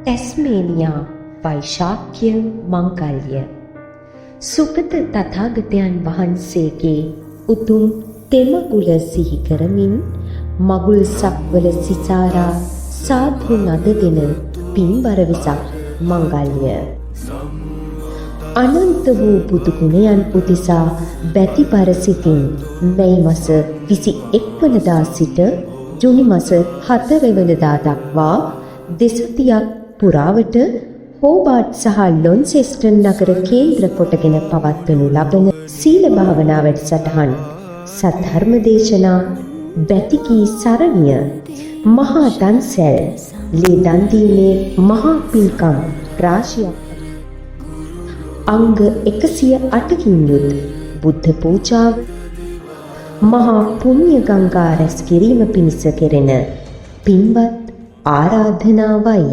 ටැස්මේනියා වෛශාඛ්‍ය මංගල්‍ය සුගත තථාගතයන් වහන්සේගේ උතුම් තෙමගුල සිහි කරමින් මගුල් සක්වල සිසාරා සාධු නද දෙන පින්බර වෙසක් මංගල්‍ය අනන්ත වූ බුදු ගුණයන් උදෙසා බැතිබර සිතින් මැයි මස 21 වනදා සිට ජුනි මස 4 වනදා දක්වා දෙසතියක් පුරාවට හෝබාට් සහ ලොන්සෙස්ටන් නගර කේන්ද්‍ර කොටගෙන පවත්වනු ලබන සීල භාවනා වැඩසටහන් සද්ධර්ම දේශනා බැතිකී සරණිය මහා දන්සැල් ලේ දන් දීමේ මහා පින්කම් රාශියක් අංග 108කින් යුත් බුද්ධ පූජාව මහා පුණ්‍ය ගංගා රැස් කිරීම පිණිස කෙරෙන පින්වත් ආරාධනාවයි.